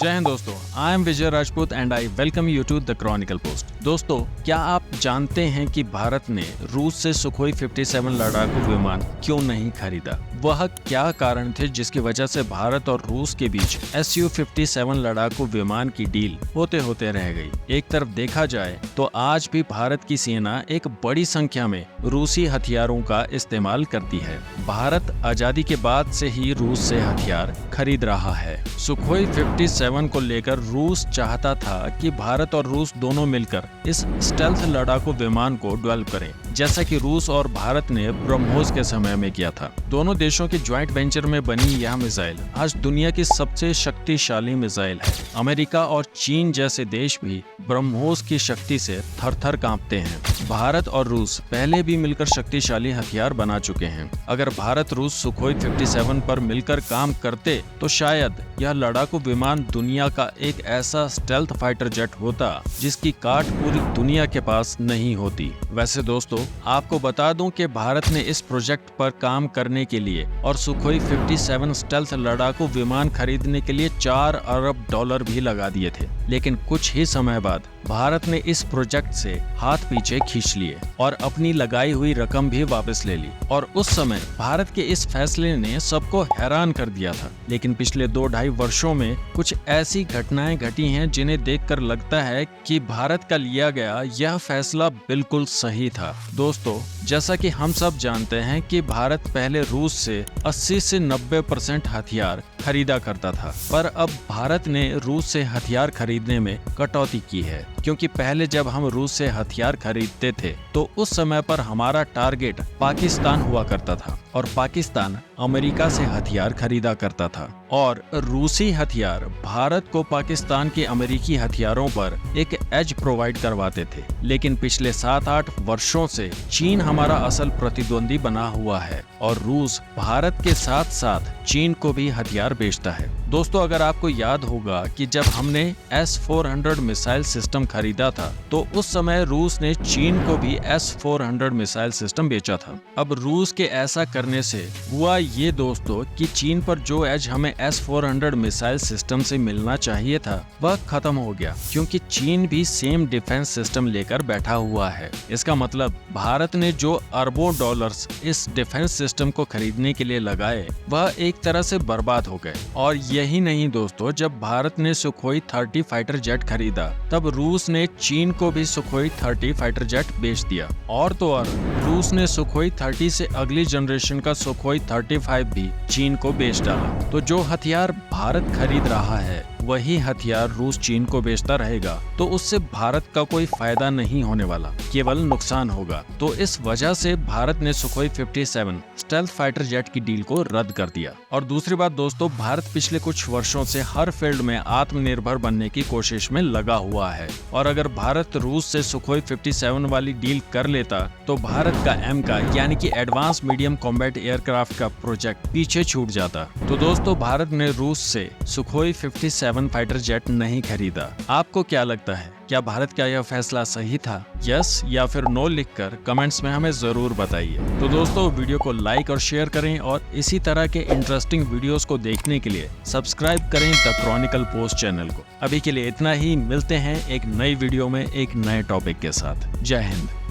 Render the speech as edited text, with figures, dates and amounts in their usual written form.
जय हिंद दोस्तों, I am Vijay Rajput and I welcome you to the Chronicle Post. दोस्तों, क्या आप जानते हैं कि भारत ने रूस से सुखोई 57 लड़ाकू विमान क्यों नहीं खरीदा? वह क्या कारण थे जिसकी वजह से भारत और रूस के बीच Su-57 लड़ाकू विमान की डील होते होते रह गई? एक तरफ देखा जाए तो आज भी भारत की सेना एक बड़ी संख्या में रूसी हथियारों का इस्तेमाल करती है। भारत आजादी के बाद से ही रूस से हथियार खरीद रहा है। सुखोई 57 को लेकर रूस चाहता था कि भारत और रूस दोनों मिलकर इस स्टेल्थ लड़ाकू विमान को डेवलप करें, जैसा कि रूस और भारत ने ब्रह्मोस के समय में किया था। दोनों देशों के ज्वाइंट वेंचर में बनी यह मिसाइल आज दुनिया की सबसे शक्तिशाली मिसाइल है। अमेरिका और चीन जैसे देश भी ब्रह्मोस की शक्ति से थर-थर कांपते हैं। भारत और रूस पहले भी मिलकर शक्तिशाली हथियार बना चुके हैं। अगर भारत रूस सुखोई 57 पर मिलकर काम करते तो शायद यह लड़ाकू विमान दुनिया का एक ऐसा स्टेल्थ फाइटर जेट होता जिसकी काट पूरी दुनिया के पास नहीं होती। वैसे दोस्तों, आपको बता दूं कि भारत ने इस प्रोजेक्ट पर काम करने के लिए और सुखोई 57 स्टेल्थ लड़ाकू विमान खरीदने के लिए $4 अरब भी लगा दिए थे, लेकिन कुछ ही समय बाद भारत ने इस प्रोजेक्ट से हाथ पीछे खींच लिए और अपनी लगाई हुई रकम भी वापस ले ली। और उस समय भारत के इस फैसले ने सबको हैरान कर दिया था। लेकिन पिछले 2-2.5 वर्षों में कुछ ऐसी घटनाएं घटी हैं जिन्हें देखकर लगता है कि भारत का लिया गया यह फैसला बिल्कुल सही था। दोस्तों, जैसा कि हम सब जानते हैं कि भारत पहले रूस से 80 से 90% हथियार खरीदा करता था, पर अब भारत ने रूस से हथियार खरीदने में कटौती की है, क्योंकि पहले जब हम रूस से हथियार खरीदते थे तो उस समय पर हमारा टारगेट पाकिस्तान हुआ करता था और पाकिस्तान अमेरिका से हथियार खरीदा करता था और रूसी हथियार भारत को पाकिस्तान के अमेरिकी हथियारों पर एक एज प्रोवाइड करवाते थे। लेकिन पिछले 7-8 वर्षों से चीन हमारा असल प्रतिद्वंदी बना हुआ है और रूस भारत के साथ साथ चीन को भी हथियार बेचता है। दोस्तों, अगर आपको याद होगा कि जब हमने S-400 मिसाइल सिस्टम खरीदा था तो उस समय रूस ने चीन को भी S-400 मिसाइल सिस्टम बेचा था। अब रूस के ऐसा करने से हुआ ये दोस्तों कि चीन पर जो एज हमें S-400 मिसाइल सिस्टम से मिलना चाहिए था वह खत्म हो गया, क्योंकि चीन भी सेम डिफेंस सिस्टम लेकर बैठा हुआ है। इसका मतलब भारत ने जो अरबों डॉलर्स इस डिफेंस सिस्टम को खरीदने के लिए लगाए वह एक तरह से बर्बाद हो गए। और यही नहीं दोस्तों, जब भारत ने सुखोई 30 फाइटर जेट खरीदा तब रूस ने चीन को भी सुखोई 30 फाइटर जेट बेच दिया। और तो और रूस ने सुखोई 30 से अगली जनरेशन का सुखोई 35 भी चीन को बेच डाला। तो जो हथियार भारत खरीद रहा है वही हथियार रूस चीन को बेचता रहेगा तो उससे भारत का कोई फायदा नहीं होने वाला, केवल नुकसान होगा। तो इस वजह से भारत ने सुखोई 57 स्टेल्थ फाइटर जेट की डील को रद्द कर दिया। और दूसरी बात दोस्तों, भारत पिछले कुछ वर्षों से हर फील्ड में आत्मनिर्भर बनने की कोशिश में लगा हुआ है और अगर भारत रूस से सुखोई 57 वाली डील कर लेता तो भारत का एमका यानी कि एडवांस मीडियम कॉम्बैट एयरक्राफ्ट का प्रोजेक्ट पीछे छूट जाता। तो दोस्तों, भारत ने रूस से सुखोई 57 फाइटर जेट नहीं खरीदा। आपको क्या लगता है, क्या भारत का यह फैसला सही था? यस या फिर नो लिखकर कमेंट्स में हमें जरूर बताइए। तो दोस्तों, वीडियो को लाइक और शेयर करें और इसी तरह के इंटरेस्टिंग वीडियोस को देखने के लिए सब्सक्राइब करें द क्रॉनिकल पोस्ट चैनल को। अभी के लिए इतना ही, मिलते हैं एक नई वीडियो में एक नए टॉपिक के साथ। जय हिंद।